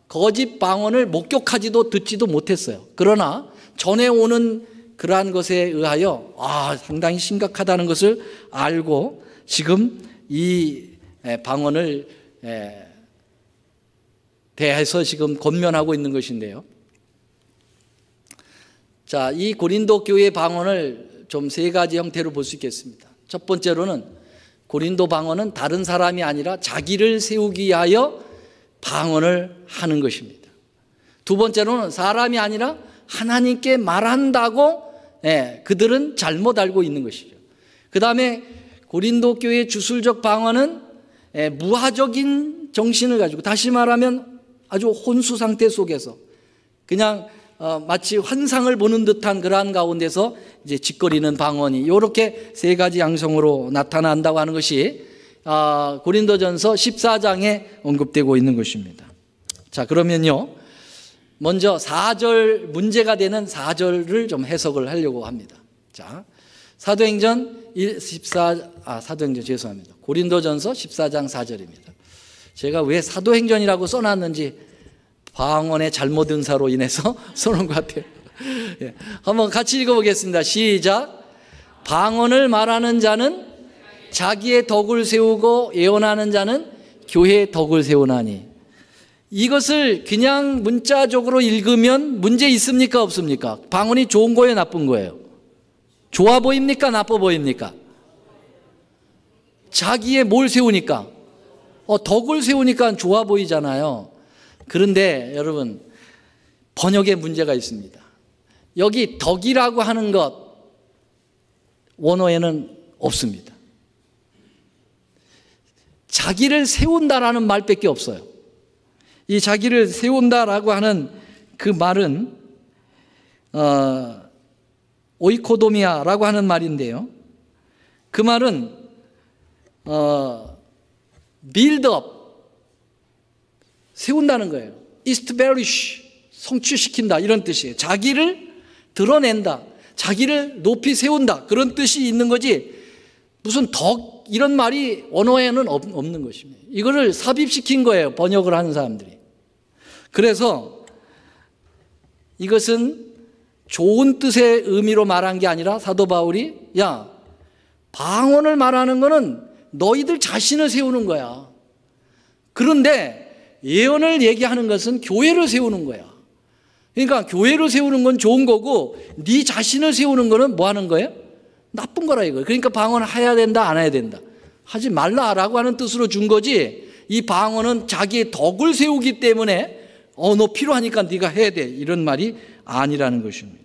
거짓 방언을 목격하지도 듣지도 못했어요. 그러나 전해오는 그러한 것에 의하여 상당히 심각하다는 것을 알고 지금 이 방언을 대해서 지금 권면하고 있는 것인데요. 자, 이 고린도 교회의 방언을 좀 세 가지 형태로 볼 수 있겠습니다. 첫 번째로는 고린도 방언은 다른 사람이 아니라 자기를 세우기 위하여 방언을 하는 것입니다. 두 번째로는 사람이 아니라 하나님께 말한다고 그들은 잘못 알고 있는 것이죠. 그 다음에 고린도 교회의 주술적 방언은 무하적인 정신을 가지고, 다시 말하면 아주 혼수 상태 속에서 그냥 마치 환상을 보는 듯한 그러한 가운데서 이제 짓거리는 방언이 이렇게 세 가지 양성으로 나타난다고 하는 것이 고린도전서 14장에 언급되고 있는 것입니다. 자, 그러면요, 먼저 4절, 문제가 되는 4절을 좀 해석을 하려고 합니다. 자, 사도행전 죄송합니다. 고린도전서 14장 4절입니다. 제가 왜 사도행전이라고 써놨는지 방언의 잘못 은사로 인해서 써놓은 것 같아요. 한번 같이 읽어보겠습니다. 시작. 방언을 말하는 자는 자기의 덕을 세우고 예언하는 자는 교회의 덕을 세우나니. 이것을 그냥 문자적으로 읽으면 문제 있습니까 없습니까? 방언이 좋은 거예요 나쁜 거예요? 좋아 보입니까 나빠 보입니까? 자기의 뭘 세우니까? 덕을 세우니까 좋아 보이잖아요. 그런데 여러분, 번역에 문제가 있습니다. 여기 덕이라고 하는 것 원어에는 없습니다. 자기를 세운다라는 말밖에 없어요. 이 자기를 세운다라고 하는 그 말은 오이코도미아라고 하는 말인데요. 그 말은 빌드업, 세운다는 거예요. establish, 성취시킨다 이런 뜻이에요. 자기를 드러낸다, 자기를 높이 세운다 그런 뜻이 있는 거지 무슨 덕 이런 말이 언어에는 없는 것입니다. 이거를 삽입시킨 거예요, 번역을 하는 사람들이. 그래서 이것은 좋은 뜻의 의미로 말한 게 아니라 사도 바울이 방언을 말하는 거는 너희들 자신을 세우는 거야. 그런데 예언을 얘기하는 것은 교회를 세우는 거야. 그러니까 교회를 세우는 건 좋은 거고 네 자신을 세우는 거는 뭐 하는 거예요? 나쁜 거라 이거예요. 그러니까 방언을 해야 된다 안 해야 된다, 하지 말라라고 하는 뜻으로 준 거지, 이 방언은 자기의 덕을 세우기 때문에 너 필요하니까 네가 해야 돼 이런 말이 아니라는 것입니다.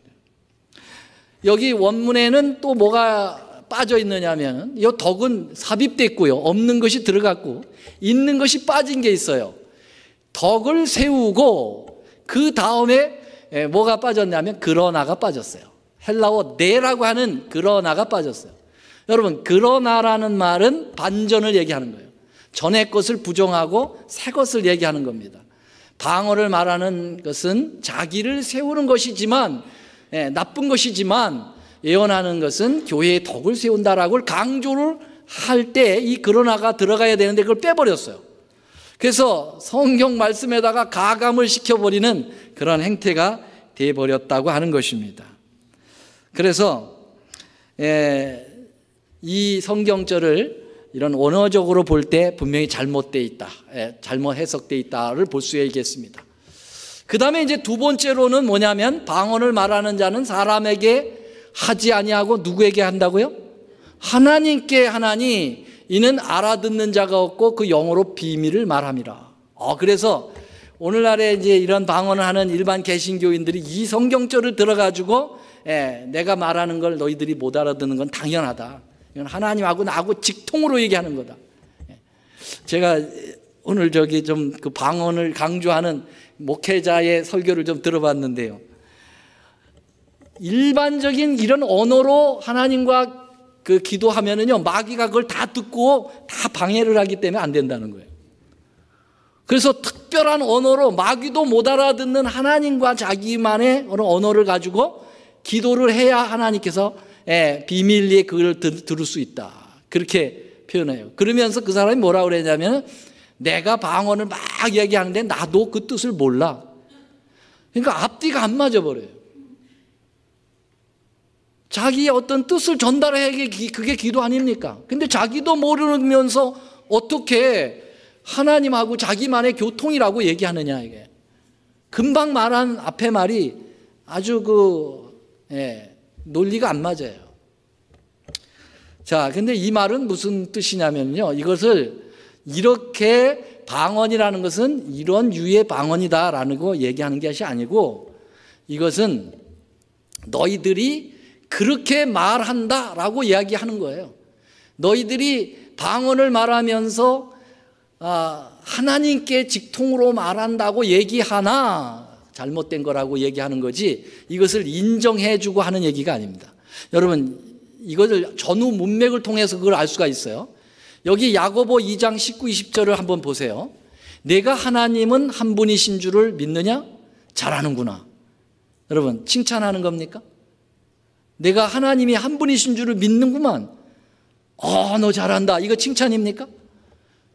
여기 원문에는 또 뭐가 빠져 있느냐면, 이 덕은 삽입됐고요, 없는 것이 들어갔고 있는 것이 빠진 게 있어요. 덕을 세우고 그 다음에 뭐가 빠졌냐면 그러나가 빠졌어요. 헬라어 네라고 하는 그러나가 빠졌어요. 여러분, 그러나라는 말은 반전을 얘기하는 거예요. 전의 것을 부정하고 새 것을 얘기하는 겁니다. 방언을 말하는 것은 자기를 세우는 것이지만, 나쁜 것이지만, 예언하는 것은 교회의 덕을 세운다라고 강조를 할 때 이 그러나가 들어가야 되는데 그걸 빼버렸어요. 그래서 성경 말씀에다가 가감을 시켜버리는 그런 행태가 되어버렸다고 하는 것입니다. 그래서 이 성경절을 이런 언어적으로 볼 때 분명히 잘못되어 있다, 잘못 해석되어 있다를 볼 수 있겠습니다. 그 다음에 이제 두 번째로는 뭐냐면, 방언을 말하는 자는 사람에게 하지 아니하고 누구에게 한다고요? 하나님께 하나니 이는 알아듣는 자가 없고 그 영어로 비밀을 말함이라. 그래서 오늘날에 이제 이런 방언을 하는 일반 개신교인들이 이 성경절을 들어가지고 내가 말하는 걸 너희들이 못 알아듣는 건 당연하다. 이건 하나님하고 나하고 직통으로 얘기하는 거다. 제가 오늘 좀 그 방언을 강조하는 목회자의 설교를 좀 들어봤는데요. 일반적인 이런 언어로 하나님과 그 기도하면은요, 마귀가 그걸 다 듣고 다 방해를 하기 때문에 안 된다는 거예요. 그래서 특별한 언어로 마귀도 못 알아듣는 하나님과 자기만의 언어를 가지고 기도를 해야 하나님께서 비밀리에 그걸 들을 수 있다, 그렇게 표현해요. 그러면서 그 사람이 뭐라고 그러냐면, 내가 방언을 막 얘기하는데 나도 그 뜻을 몰라. 그러니까 앞뒤가 안 맞아버려요. 자기의 어떤 뜻을 전달해야 그게 기도 아닙니까? 근데 자기도 모르면서 어떻게 하나님하고 자기만의 교통이라고 얘기하느냐, 이게. 금방 말한 앞에 말이 아주 논리가 안 맞아요. 자, 근데 이 말은 무슨 뜻이냐면요, 이것을 이렇게 방언이라는 것은 이런 유의 방언이다라는 거 얘기하는 것이 아니고, 이것은 너희들이 그렇게 말한다라고 이야기하는 거예요. 너희들이 방언을 말하면서 하나님께 직통으로 말한다고 얘기하나 잘못된 거라고 얘기하는 거지, 이것을 인정해주고 하는 얘기가 아닙니다. 여러분, 이것을 전후 문맥을 통해서 그걸 알 수가 있어요. 여기 야고보 2장 19, 20절을 한번 보세요. 내가 하나님은 한 분이신 줄을 믿느냐? 잘하는구나. 여러분, 칭찬하는 겁니까? 내가 하나님이 한 분이신 줄을 믿는구만. 너 잘한다. 이거 칭찬입니까?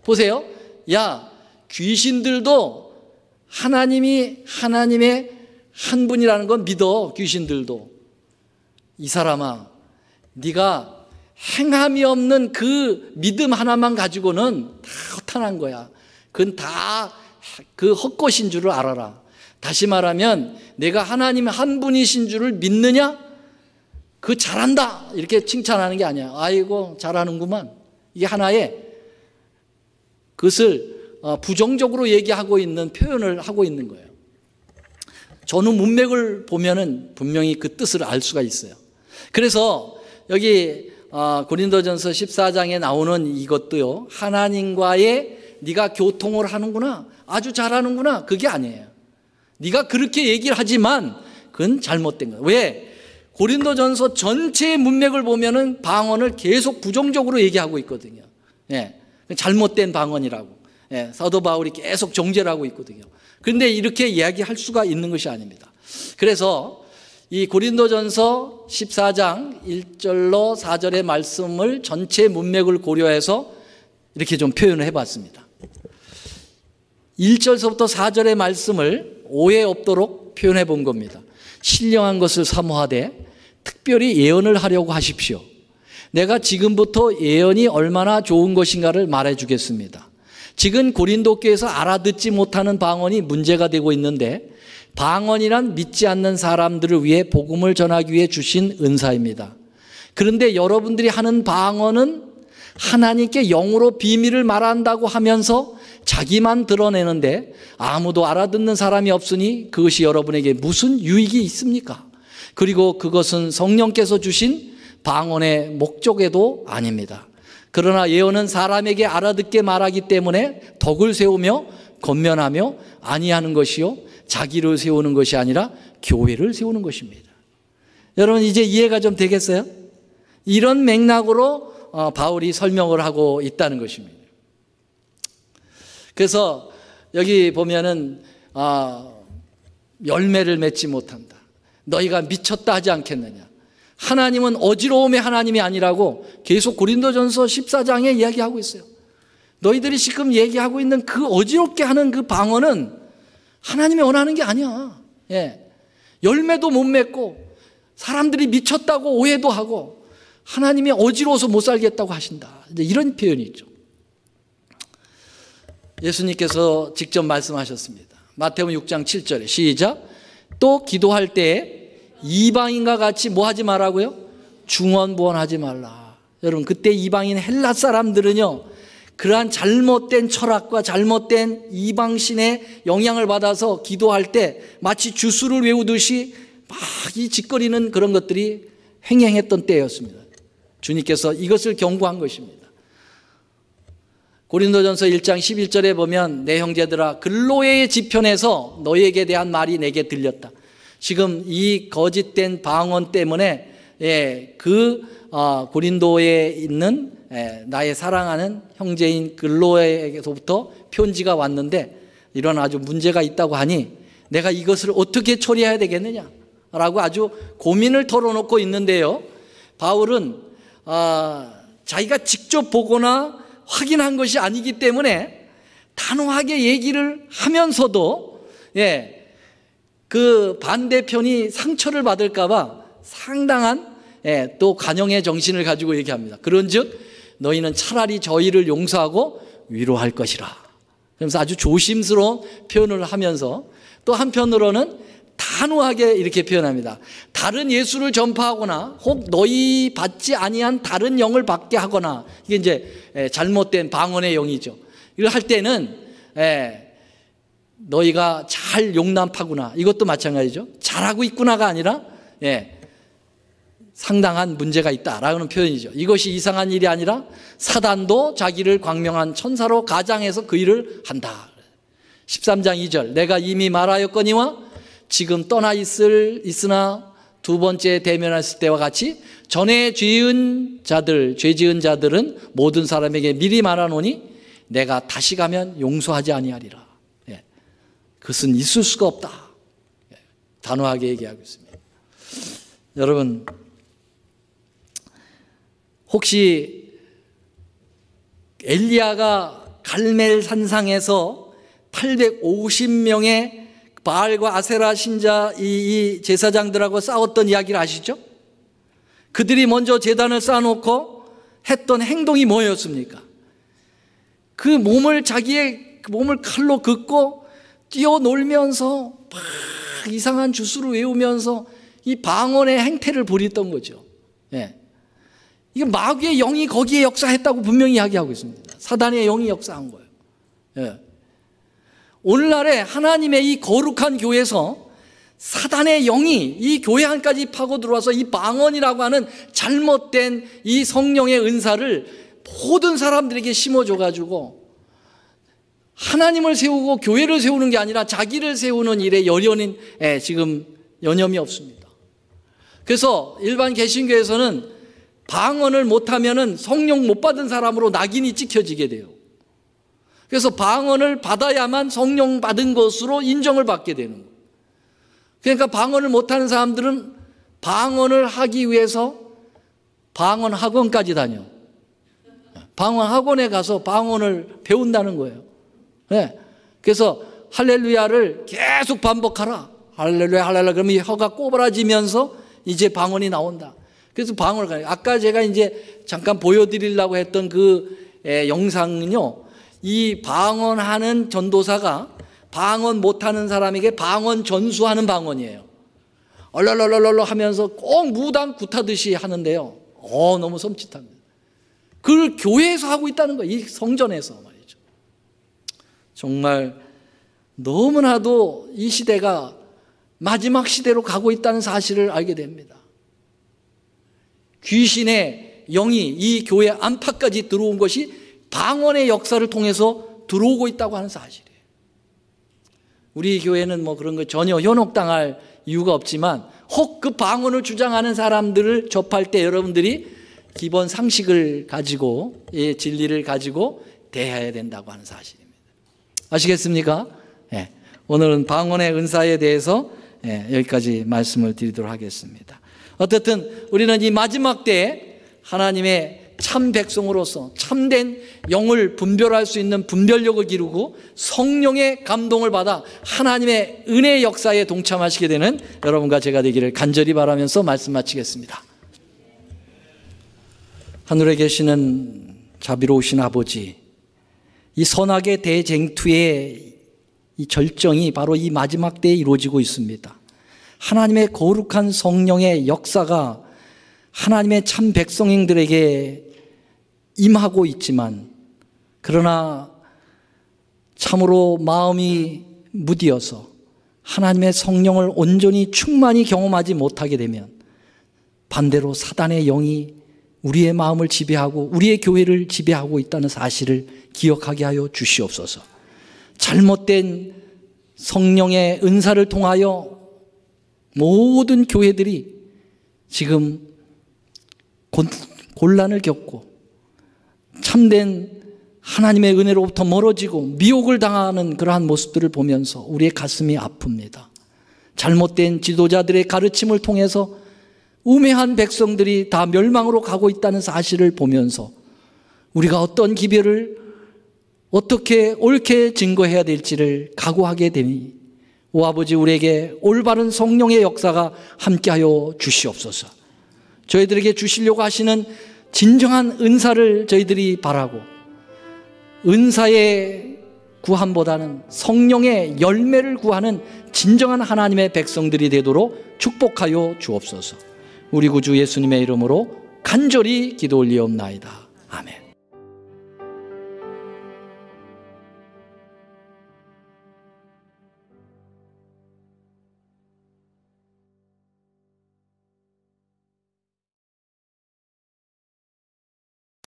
보세요. 야, 귀신들도 하나님의 한 분이라는 건 믿어. 귀신들도. 이 사람아, 네가 행함이 없는 그 믿음 하나만 가지고는 다 허탄한 거야. 그건 다 그 헛것인 줄을 알아라. 다시 말하면 내가 하나님 한 분이신 줄을 믿느냐? 그 잘한다 이렇게 칭찬하는 게 아니야. 아이고 잘하는구만. 이게 하나의 그것을 부정적으로 얘기하고 있는 표현을 하고 있는 거예요. 전후 문맥을 보면은 분명히 그 뜻을 알 수가 있어요. 그래서 여기 고린도전서 14장에 나오는 이것도요, 하나님과의 네가 교통을 하는구나, 아주 잘하는구나, 그게 아니에요. 네가 그렇게 얘기를 하지만 그건 잘못된 거예요. 왜? 고린도전서 전체의 문맥을 보면은 방언을 계속 부정적으로 얘기하고 있거든요. 잘못된 방언이라고. 사도 바울이 계속 정죄를 하고 있거든요. 그런데 이렇게 이야기할 수가 있는 것이 아닙니다. 그래서 이 고린도전서 14장 1절로 4절의 말씀을 전체 문맥을 고려해서 이렇게 좀 표현을 해봤습니다. 1절서부터 4절의 말씀을 오해 없도록 표현해 본 겁니다. 신령한 것을 사모하되 특별히 예언을 하려고 하십시오. 내가 지금부터 예언이 얼마나 좋은 것인가를 말해 주겠습니다. 지금 고린도 교회에서 알아듣지 못하는 방언이 문제가 되고 있는데, 방언이란 믿지 않는 사람들을 위해 복음을 전하기 위해 주신 은사입니다. 그런데 여러분들이 하는 방언은 하나님께 영으로 비밀을 말한다고 하면서 자기만 드러내는데 아무도 알아듣는 사람이 없으니 그것이 여러분에게 무슨 유익이 있습니까? 그리고 그것은 성령께서 주신 방언의 목적에도 아닙니다. 그러나 예언은 사람에게 알아듣게 말하기 때문에 덕을 세우며 권면하며 아니하는 것이요, 자기를 세우는 것이 아니라 교회를 세우는 것입니다. 여러분 이제 이해가 좀 되겠어요? 이런 맥락으로 바울이 설명을 하고 있다는 것입니다. 그래서 여기 보면은 열매를 맺지 못한다. 너희가 미쳤다 하지 않겠느냐. 하나님은 어지러움의 하나님이 아니라고 계속 고린도전서 14장에 이야기하고 있어요. 너희들이 지금 얘기하고 있는 그 어지럽게 하는 그 방언은 하나님이 원하는 게 아니야. 열매도 못 맺고 사람들이 미쳤다고 오해도 하고 하나님이 어지러워서 못 살겠다고 하신다. 이제 이런 표현이 있죠. 예수님께서 직접 말씀하셨습니다. 마태복음 6장 7절에 시작. 또 기도할 때에 이방인과 같이 뭐 하지 말라고요? 중언부언하지 말라. 여러분 그때 이방인 헬라 사람들은요 그러한 잘못된 철학과 잘못된 이방신의 영향을 받아서 기도할 때 마치 주술을 외우듯이 막 이 짓거리는 그런 것들이 횡행했던 때였습니다. 주님께서 이것을 경고한 것입니다. 고린도전서 1장 11절에 보면 내 형제들아 글로의 지편에서 너희에게 대한 말이 내게 들렸다. 지금 이 거짓된 방언 때문에 고린도에 있는 나의 사랑하는 형제인 글로에게서부터 편지가 왔는데 이런 아주 문제가 있다고 하니 내가 이것을 어떻게 처리해야 되겠느냐 라고 아주 고민을 털어놓고 있는데요. 바울은 자기가 직접 보거나 확인한 것이 아니기 때문에 단호하게 얘기를 하면서도 그 반대편이 상처를 받을까 봐 상당한 또 관용의 정신을 가지고 얘기합니다. 그런즉 너희는 차라리 저희를 용서하고 위로할 것이라. 그러면서 아주 조심스러운 표현을 하면서 또 한편으로는 단호하게 이렇게 표현합니다. 다른 예수를 전파하거나 혹 너희 받지 아니한 다른 영을 받게 하거나 이게 이제 잘못된 방언의 영이죠. 이걸 할 때는 너희가 잘 용납하구나. 이것도 마찬가지죠. 잘하고 있구나가 아니라 상당한 문제가 있다라는 표현이죠. 이것이 이상한 일이 아니라 사단도 자기를 광명한 천사로 가장해서 그 일을 한다. 13장 2절 내가 이미 말하였거니와 지금 떠나 있으나 두 번째 대면했을 때와 같이 전에 죄 지은 자들은 모든 사람에게 미리 말하노니 내가 다시 가면 용서하지 아니하리라. 그것은 있을 수가 없다. 단호하게 얘기하고 있습니다. 여러분 혹시 엘리야가 갈멜 산상에서 850명의 바알과 아세라 신자 이 제사장들하고 싸웠던 이야기를 아시죠? 그들이 먼저 제단을 쌓아놓고 했던 행동이 뭐였습니까? 자기의 몸을 칼로 긋고 뛰어놀면서 막 이상한 주술을 외우면서 이 방언의 행태를 부렸던 거죠. 이게 마귀의 영이 거기에 역사했다고 분명히 이야기하고 있습니다. 사단의 영이 역사한 거예요. 오늘날에 하나님의 이 거룩한 교회에서 사단의 영이 이 교회 안까지 파고 들어와서 이 방언이라고 하는 잘못된 이 성령의 은사를 모든 사람들에게 심어줘가지고 하나님을 세우고 교회를 세우는 게 아니라 자기를 세우는 일에 지금 여념이 없습니다. 그래서 일반 개신교에서는 방언을 못하면은 성령 못 받은 사람으로 낙인이 찍혀지게 돼요. 그래서 방언을 받아야만 성령 받은 것으로 인정을 받게 되는 거예요. 그러니까 방언을 못하는 사람들은 방언을 하기 위해서 방언 학원까지 다녀. 방언 학원에 가서 방언을 배운다는 거예요. 그래서 할렐루야를 계속 반복하라. 할렐루야 할렐루야 그러면 혀가 꼬부라지면서 이제 방언이 나온다. 그래서 방언을 가요. 아까 제가 이제 잠깐 보여드리려고 했던 그 영상은요. 이 방언하는 전도사가 방언 못하는 사람에게 방언 전수하는 방언이에요. 얼얼얼얼 하면서 꼭 무당 굿하듯이 하는데요. 너무 섬찟합니다. 그걸 교회에서 하고 있다는 거예요. 이 성전에서 말이죠. 정말 너무나도 이 시대가 마지막 시대로 가고 있다는 사실을 알게 됩니다. 귀신의 영이 이 교회 안팎까지 들어온 것이 방언의 역사를 통해서 들어오고 있다고 하는 사실이에요. 우리 교회는 뭐 그런 거 전혀 현혹당할 이유가 없지만 혹 그 방언을 주장하는 사람들을 접할 때 여러분들이 기본 상식을 가지고, 진리를 가지고 대해야 된다고 하는 사실입니다. 아시겠습니까? 예. 오늘은 방언의 은사에 대해서 여기까지 말씀을 드리도록 하겠습니다. 어쨌든 우리는 이 마지막 때에 하나님의 참 백성으로서 참된 영을 분별할 수 있는 분별력을 기르고 성령의 감동을 받아 하나님의 은혜의 역사에 동참하시게 되는 여러분과 제가 되기를 간절히 바라면서 말씀 마치겠습니다. 하늘에 계시는 자비로우신 아버지, 이 선악의 대쟁투의 이 절정이 바로 이 마지막 때에 이루어지고 있습니다. 하나님의 거룩한 성령의 역사가 하나님의 참 백성들에게 임하고 있지만, 그러나 참으로 마음이 무디어서 하나님의 성령을 온전히 충만히 경험하지 못하게 되면 반대로 사단의 영이 우리의 마음을 지배하고 우리의 교회를 지배하고 있다는 사실을 기억하게 하여 주시옵소서. 잘못된 성령의 은사를 통하여 모든 교회들이 지금 곤란을 겪고 참된 하나님의 은혜로부터 멀어지고 미혹을 당하는 그러한 모습들을 보면서 우리의 가슴이 아픕니다. 잘못된 지도자들의 가르침을 통해서 우매한 백성들이 다 멸망으로 가고 있다는 사실을 보면서 우리가 어떤 기별을 어떻게 옳게 증거해야 될지를 각오하게 되니, 오 아버지, 우리에게 올바른 성령의 역사가 함께하여 주시옵소서. 저희들에게 주시려고 하시는 진정한 은사를 저희들이 바라고, 은사의 구함보다는 성령의 열매를 구하는 진정한 하나님의 백성들이 되도록 축복하여 주옵소서. 우리 구주 예수님의 이름으로 간절히 기도 올리옵나이다. 아멘.